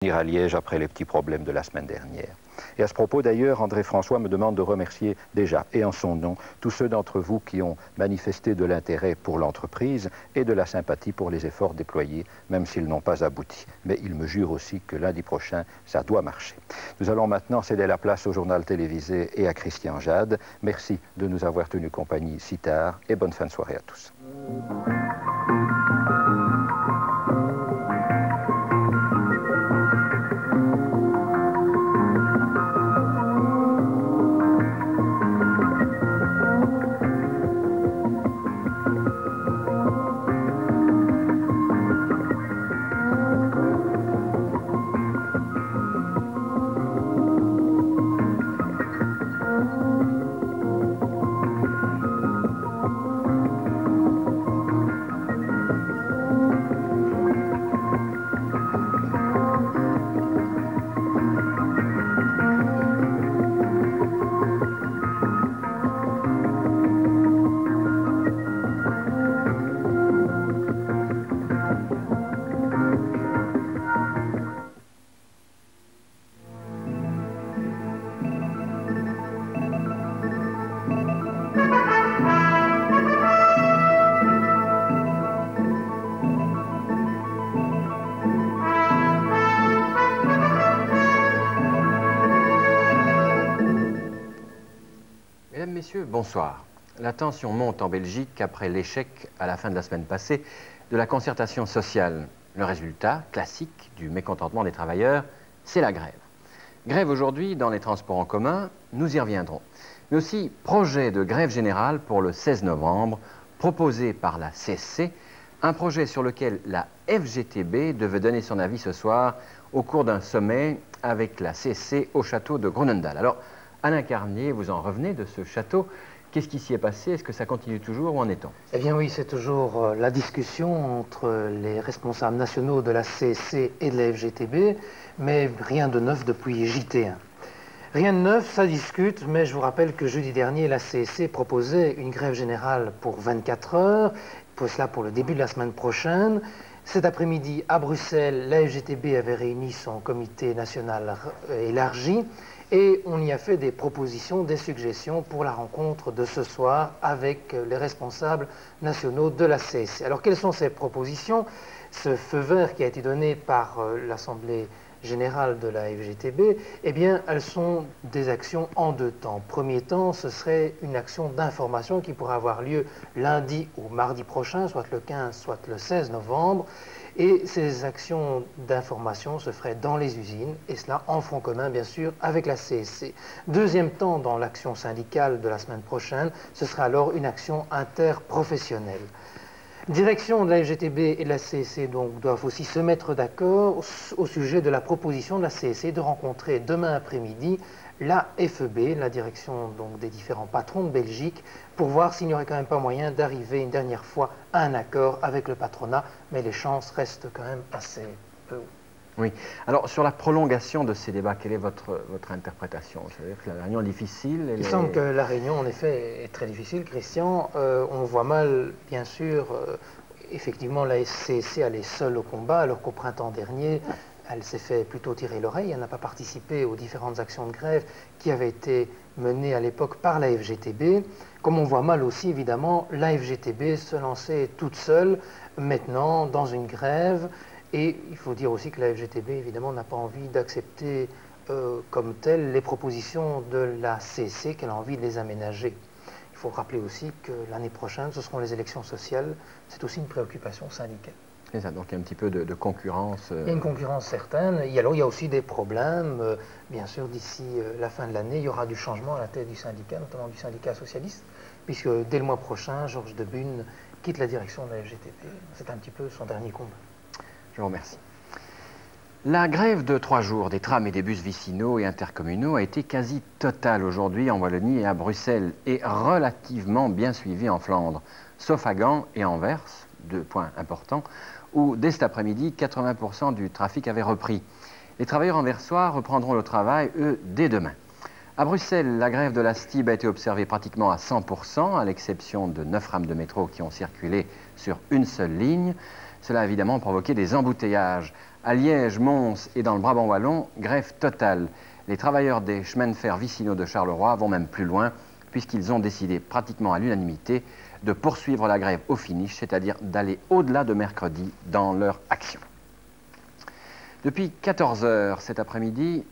à Liège après les petits problèmes de la semaine dernière. Et à ce propos d'ailleurs, André François me demande de remercier déjà, et en son nom, tous ceux d'entre vous qui ont manifesté de l'intérêt pour l'entreprise et de la sympathie pour les efforts déployés, même s'ils n'ont pas abouti. Mais il me jure aussi que lundi prochain, ça doit marcher. Nous allons maintenant céder la place au journal télévisé et à Christian Jade. Merci de nous avoir tenu compagnie si tard et bonne fin de soirée à tous. Mesdames, Messieurs, bonsoir. La tension monte en Belgique après l'échec, à la fin de la semaine passée, de la concertation sociale. Le résultat, classique du mécontentement des travailleurs, c'est la grève. Grève aujourd'hui dans les transports en commun, nous y reviendrons. Mais aussi projet de grève générale pour le 16 novembre, proposé par la CSC, un projet sur lequel la FGTB devait donner son avis ce soir au cours d'un sommet avec la CSC au château de Groenendael. Alors, Alain Carnier, vous en revenez de ce château. Qu'est-ce qui s'y est passé? Est-ce que ça continue toujours? Où en est-on? Eh bien oui, c'est toujours la discussion entre les responsables nationaux de la CSC et de la FGTB, mais rien de neuf depuis JT1. Rien de neuf, ça discute, mais je vous rappelle que jeudi dernier, la CSC proposait une grève générale pour 24 heures, pour cela pour le début de la semaine prochaine. Cet après-midi, à Bruxelles, la FGTB avait réuni son comité national élargi et on y a fait des propositions, des suggestions pour la rencontre de ce soir avec les responsables nationaux de la CSC. Alors, quelles sont ces propositions? Ce feu vert qui a été donné par l'Assemblée générale de la FGTB, eh bien, elles sont des actions en deux temps. Premier temps, ce serait une action d'information qui pourrait avoir lieu lundi ou mardi prochain, soit le 15, soit le 16 novembre. Et ces actions d'information se feraient dans les usines, et cela en front commun, bien sûr, avec la CSC. Deuxième temps, dans l'action syndicale de la semaine prochaine, ce sera alors une action interprofessionnelle. Direction de la FGTB et de la CSC donc, doivent aussi se mettre d'accord au sujet de la proposition de la CSC de rencontrer demain après-midi la FEB, la direction donc, des différents patrons de Belgique, pour voir s'il n'y aurait quand même pas moyen d'arriver une dernière fois à un accord avec le patronat, mais les chances restent quand même assez peu. Oui. Alors, sur la prolongation de ces débats, quelle est votre interprétation? C'est-à-dire que la réunion est difficile? Il semble que la réunion, en effet, est très difficile, Christian. On voit mal, bien sûr, effectivement, la CSC, elle est seule au combat, alors qu'au printemps dernier, elle s'est fait plutôt tirer l'oreille. Elle n'a pas participé aux différentes actions de grève qui avaient été menées à l'époque par la FGTB. Comme on voit mal aussi, évidemment, la FGTB se lancer toute seule, maintenant, dans une grève. Et il faut dire aussi que la FGTB, évidemment, n'a pas envie d'accepter comme telles les propositions de la CSC, qu'elle a envie de les aménager. Il faut rappeler aussi que l'année prochaine, ce seront les élections sociales. C'est aussi une préoccupation syndicale. C'est ça, donc il y a un petit peu de concurrence. Il y a une concurrence certaine. Et alors, il y a aussi des problèmes. Bien sûr, d'ici la fin de l'année, il y aura du changement à la tête du syndicat, notamment du syndicat socialiste, puisque dès le mois prochain, Georges Debune quitte la direction de la FGTB. C'est un petit peu son dernier combat. Je vous remercie. La grève de 3 jours des trams et des bus vicinaux et intercommunaux a été quasi totale aujourd'hui en Wallonie et à Bruxelles et relativement bien suivie en Flandre, sauf à Gand et Anvers, 2 points importants, où dès cet après-midi, 80% du trafic avait repris. Les travailleurs anversois reprendront le travail, eux, dès demain. À Bruxelles, la grève de la STIB a été observée pratiquement à 100%, à l'exception de 9 rames de métro qui ont circulé sur une seule ligne. Cela a évidemment provoqué des embouteillages À Liège, Mons et dans le Brabant wallon, grève totale. Les travailleurs des chemins de fer vicinaux de Charleroi vont même plus loin, puisqu'ils ont décidé pratiquement à l'unanimité de poursuivre la grève au finish, c'est-à-dire d'aller au-delà de mercredi dans leur action. Depuis 14 heures cet après-midi,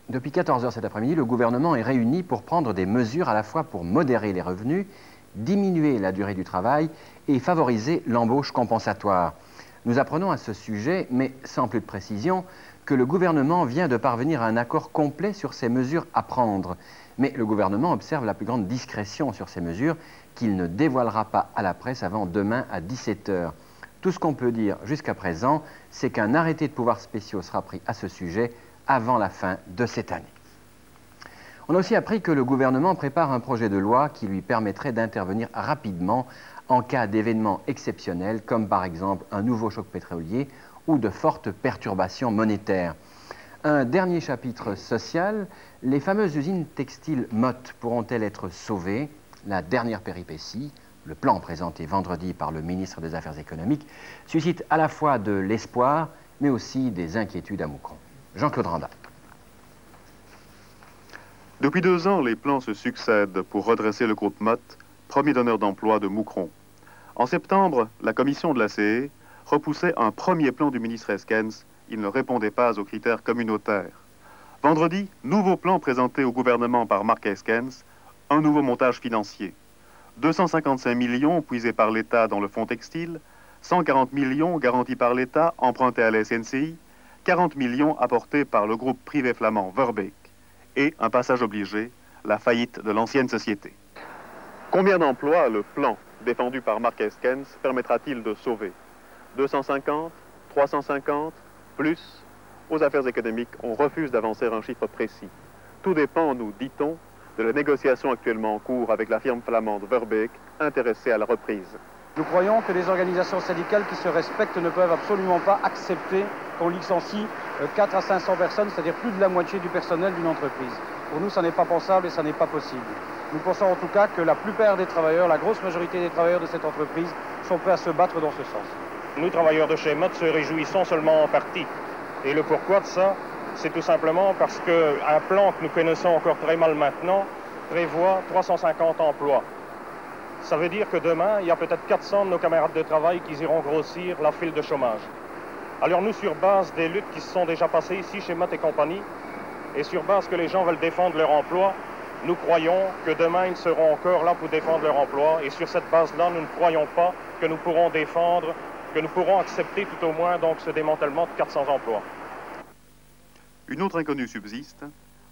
le gouvernement est réuni pour prendre des mesures à la fois pour modérer les revenus, diminuer la durée du travail et favoriser l'embauche compensatoire. Nous apprenons à ce sujet, mais sans plus de précision, que le gouvernement vient de parvenir à un accord complet sur ces mesures à prendre. Mais le gouvernement observe la plus grande discrétion sur ces mesures qu'il ne dévoilera pas à la presse avant demain à 17 h. Tout ce qu'on peut dire jusqu'à présent, c'est qu'un arrêté de pouvoirs spéciaux sera pris à ce sujet avant la fin de cette année. On a aussi appris que le gouvernement prépare un projet de loi qui lui permettrait d'intervenir rapidement en cas d'événements exceptionnels, comme par exemple un nouveau choc pétrolier ou de fortes perturbations monétaires. Un dernier chapitre social, les fameuses usines textiles Mott pourront-elles être sauvées? La dernière péripétie, le plan présenté vendredi par le ministre des Affaires économiques, suscite à la fois de l'espoir, mais aussi des inquiétudes à Moucron. Jean-Claude Randa. Depuis 2 ans, les plans se succèdent pour redresser le groupe Mott, premier donneur d'emploi de Moucron. En septembre, la commission de la CE repoussait un premier plan du ministre Eskens. Il ne répondait pas aux critères communautaires. Vendredi, nouveau plan présenté au gouvernement par Marc Eskens, un nouveau montage financier. 255 millions puisés par l'État dans le fonds textile, 140 millions garantis par l'État empruntés à la SNCI, 40 millions apportés par le groupe privé flamand Verbeek et un passage obligé, la faillite de l'ancienne société. Combien d'emplois le plan défendu par Marc Eskens permettra-t-il de sauver? 250, 350, plus? Aux affaires économiques, on refuse d'avancer un chiffre précis. Tout dépend, nous dit-on, de la négociation actuellement en cours avec la firme flamande Verbeek, intéressée à la reprise. Nous croyons que les organisations syndicales qui se respectent ne peuvent absolument pas accepter qu'on licencie 4 à 500 personnes, c'est-à-dire plus de la moitié du personnel d'une entreprise. Pour nous, ça n'est pas pensable et ça n'est pas possible. Nous pensons en tout cas que la plupart des travailleurs, la grosse majorité des travailleurs de cette entreprise sont prêts à se battre dans ce sens. Nous, travailleurs de chez Mott, se réjouissons seulement en partie. Et le pourquoi de ça, c'est tout simplement parce qu'un plan que nous connaissons encore très mal maintenant prévoit 350 emplois. Ça veut dire que demain, il y a peut-être 400 de nos camarades de travail qui iront grossir la file de chômage. Alors nous, sur base des luttes qui se sont déjà passées ici chez Mott et compagnie, et sur base que les gens veulent défendre leur emploi, nous croyons que demain, ils seront encore là pour défendre leur emploi. Et sur cette base-là, nous ne croyons pas que nous pourrons défendre, que nous pourrons accepter tout au moins donc ce démantèlement de 400 emplois. Une autre inconnue subsiste.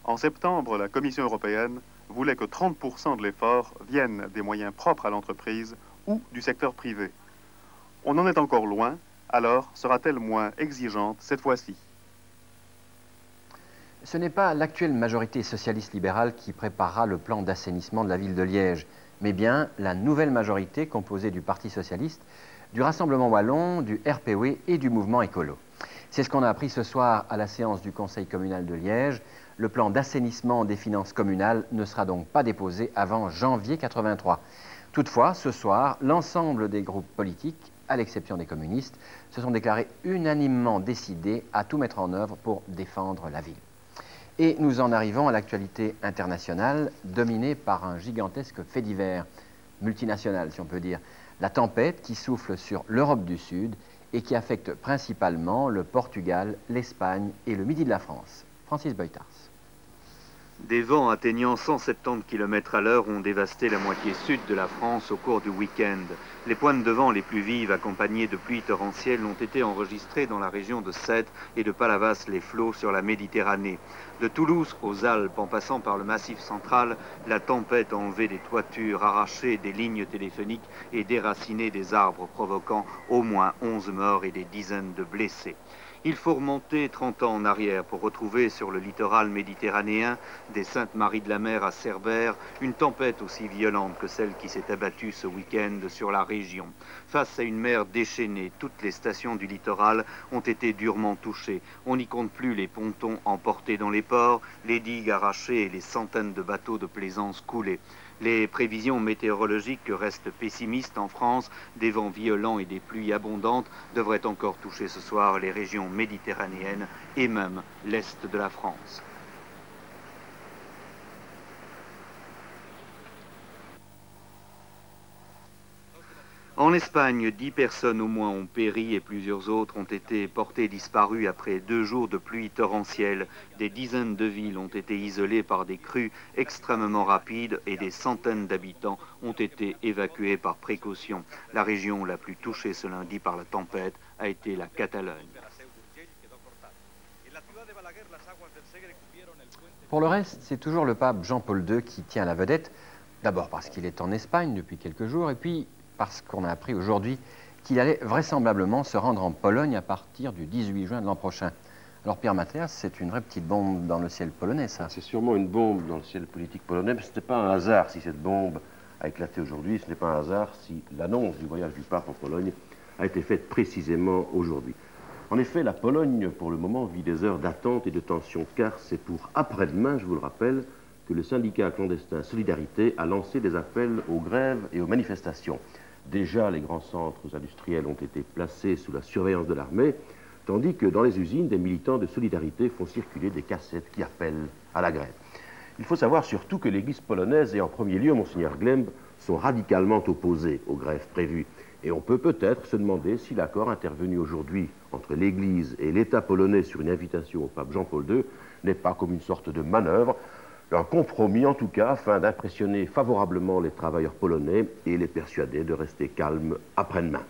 En septembre, la Commission européenne voulait que 30% de l'effort vienne des moyens propres à l'entreprise ou du secteur privé. On en est encore loin, alors sera-t-elle moins exigeante cette fois-ci? Ce n'est pas l'actuelle majorité socialiste libérale qui préparera le plan d'assainissement de la ville de Liège, mais bien la nouvelle majorité composée du Parti socialiste, du Rassemblement wallon, du RPW et du mouvement écolo. C'est ce qu'on a appris ce soir à la séance du Conseil communal de Liège. Le plan d'assainissement des finances communales ne sera donc pas déposé avant janvier 83. Toutefois, ce soir, l'ensemble des groupes politiques, à l'exception des communistes, se sont déclarés unanimement décidés à tout mettre en œuvre pour défendre la ville. Et nous en arrivons à l'actualité internationale, dominée par un gigantesque fait divers, multinational si on peut dire, la tempête qui souffle sur l'Europe du Sud et qui affecte principalement le Portugal, l'Espagne et le midi de la France. Francis Beutars. Des vents atteignant 170 km à l'heure ont dévasté la moitié sud de la France au cours du week-end. Les pointes de vent les plus vives, accompagnées de pluies torrentielles, ont été enregistrées dans la région de Sète et de Palavas-les-Flots sur la Méditerranée. De Toulouse aux Alpes, en passant par le Massif central, la tempête a enlevé des toitures, arraché des lignes téléphoniques et déraciné des arbres, provoquant au moins 11 morts et des dizaines de blessés. Il faut remonter 30 ans en arrière pour retrouver sur le littoral méditerranéen, des Saintes-Maries-de-la-Mer à Cerbère, une tempête aussi violente que celle qui s'est abattue ce week-end sur la région. Face à une mer déchaînée, toutes les stations du littoral ont été durement touchées. On n'y compte plus les pontons emportés dans les ports, les digues arrachées et les centaines de bateaux de plaisance coulés. Les prévisions météorologiques restent pessimistes en France. Des vents violents et des pluies abondantes devraient encore toucher ce soir les régions méditerranéennes et même l'est de la France. En Espagne, 10 personnes au moins ont péri et plusieurs autres ont été portées disparues après 2 jours de pluie torrentielle. Des dizaines de villes ont été isolées par des crues extrêmement rapides et des centaines d'habitants ont été évacués par précaution. La région la plus touchée ce lundi par la tempête a été la Catalogne. Pour le reste, c'est toujours le pape Jean-Paul II qui tient la vedette. D'abord parce qu'il est en Espagne depuis quelques jours et puis parce qu'on a appris aujourd'hui qu'il allait vraisemblablement se rendre en Pologne à partir du 18 juin de l'an prochain. Alors Pierre Mathias, c'est une vraie petite bombe dans le ciel polonais, ça. C'est sûrement une bombe dans le ciel politique polonais, mais ce n'est pas un hasard si cette bombe a éclaté aujourd'hui, ce n'est pas un hasard si l'annonce du voyage du pape en Pologne a été faite précisément aujourd'hui. En effet, la Pologne, pour le moment, vit des heures d'attente et de tension, car c'est pour après-demain, je vous le rappelle, que le syndicat clandestin Solidarité a lancé des appels aux grèves et aux manifestations. Déjà, les grands centres industriels ont été placés sous la surveillance de l'armée, tandis que dans les usines, des militants de Solidarité font circuler des cassettes qui appellent à la grève. Il faut savoir surtout que l'Église polonaise et en premier lieu Monseigneur Glemb sont radicalement opposés aux grèves prévues. Et on peut peut-être se demander si l'accord intervenu aujourd'hui entre l'Église et l'État polonais sur une invitation au pape Jean-Paul II n'est pas comme une sorte de manœuvre, un compromis en tout cas, afin d'impressionner favorablement les travailleurs polonais et les persuader de rester calmes après-demain.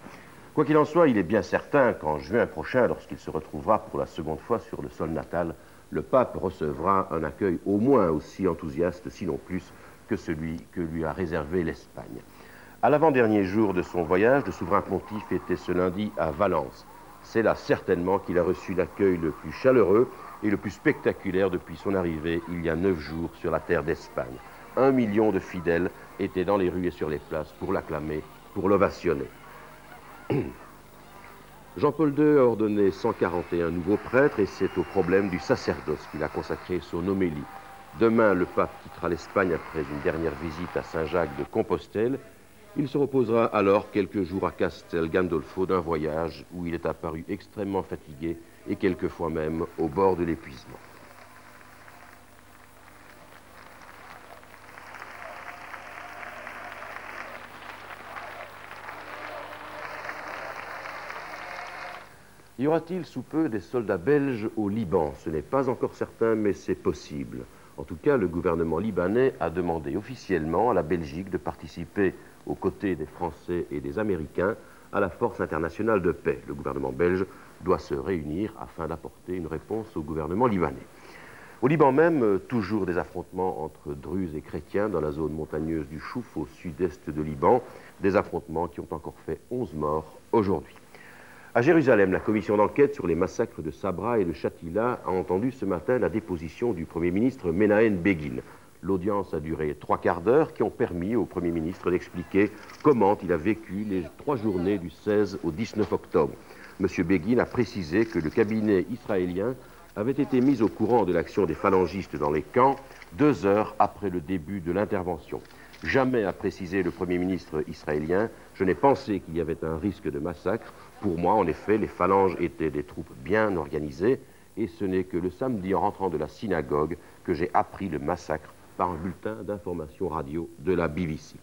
Quoi qu'il en soit, il est bien certain qu'en juin prochain, lorsqu'il se retrouvera pour la seconde fois sur le sol natal, le pape recevra un accueil au moins aussi enthousiaste, sinon plus, que celui que lui a réservé l'Espagne. À l'avant-dernier jour de son voyage, le souverain pontife était ce lundi à Valence. C'est là certainement qu'il a reçu l'accueil le plus chaleureux et le plus spectaculaire depuis son arrivée il y a 9 jours sur la terre d'Espagne. 1 million de fidèles étaient dans les rues et sur les places pour l'acclamer, pour l'ovationner. Jean-Paul II a ordonné 141 nouveaux prêtres et c'est au problème du sacerdoce qu'il a consacré son homélie. Demain, le pape quittera l'Espagne après une dernière visite à Saint-Jacques de Compostelle. Il se reposera alors quelques jours à Castel Gandolfo d'un voyage où il est apparu extrêmement fatigué et quelquefois même au bord de l'épuisement. Y aura-t-il sous peu des soldats belges au Liban? Ce n'est pas encore certain, mais c'est possible. En tout cas, le gouvernement libanais a demandé officiellement à la Belgique de participer aux côtés des Français et des Américains à la force internationale de paix. Le gouvernement belge doit se réunir afin d'apporter une réponse au gouvernement libanais. Au Liban même, toujours des affrontements entre Druzes et chrétiens dans la zone montagneuse du Chouf au sud-est de Liban, des affrontements qui ont encore fait 11 morts aujourd'hui. À Jérusalem, la commission d'enquête sur les massacres de Sabra et de Shatila a entendu ce matin la déposition du Premier ministre Menahem Begin. L'audience a duré 3 quarts d'heure qui ont permis au Premier ministre d'expliquer comment il a vécu les 3 journées du 16 au 19 octobre. M. Begin a précisé que le cabinet israélien avait été mis au courant de l'action des phalangistes dans les camps 2 heures après le début de l'intervention. Jamais, a précisé le Premier ministre israélien, je n'ai pensé qu'il y avait un risque de massacre. Pour moi, en effet, les phalanges étaient des troupes bien organisées et ce n'est que le samedi en rentrant de la synagogue que j'ai appris le massacre par un bulletin d'information radio de la BBC.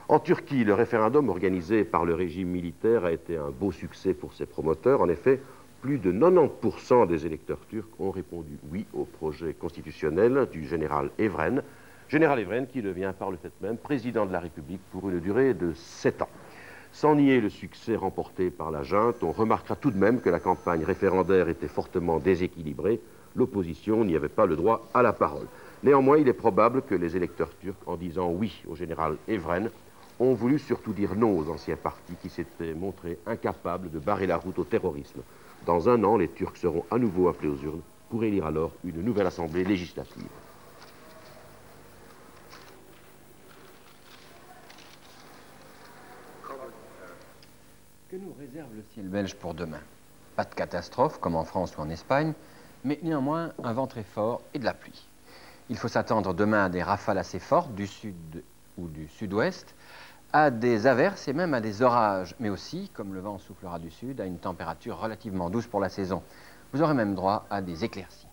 En Turquie, le référendum organisé par le régime militaire a été un beau succès pour ses promoteurs. En effet, plus de 90% des électeurs turcs ont répondu oui au projet constitutionnel du général Evren. Général Evren qui devient par le fait même président de la République pour une durée de 7 ans. Sans nier le succès remporté par la junte, on remarquera tout de même que la campagne référendaire était fortement déséquilibrée. L'opposition n'y avait pas le droit à la parole. Néanmoins, il est probable que les électeurs turcs, en disant oui au général Evren, ont voulu surtout dire non aux anciens partis qui s'étaient montrés incapables de barrer la route au terrorisme. Dans 1 an, les Turcs seront à nouveau appelés aux urnes pour élire alors une nouvelle assemblée législative. Que nous réserve le ciel belge pour demain? Pas de catastrophe comme en France ou en Espagne, mais néanmoins un vent très fort et de la pluie. Il faut s'attendre demain à des rafales assez fortes du sud ou du sud-ouest, à des averses et même à des orages, mais aussi, comme le vent soufflera du sud, à une température relativement douce pour la saison. Vous aurez même droit à des éclaircies.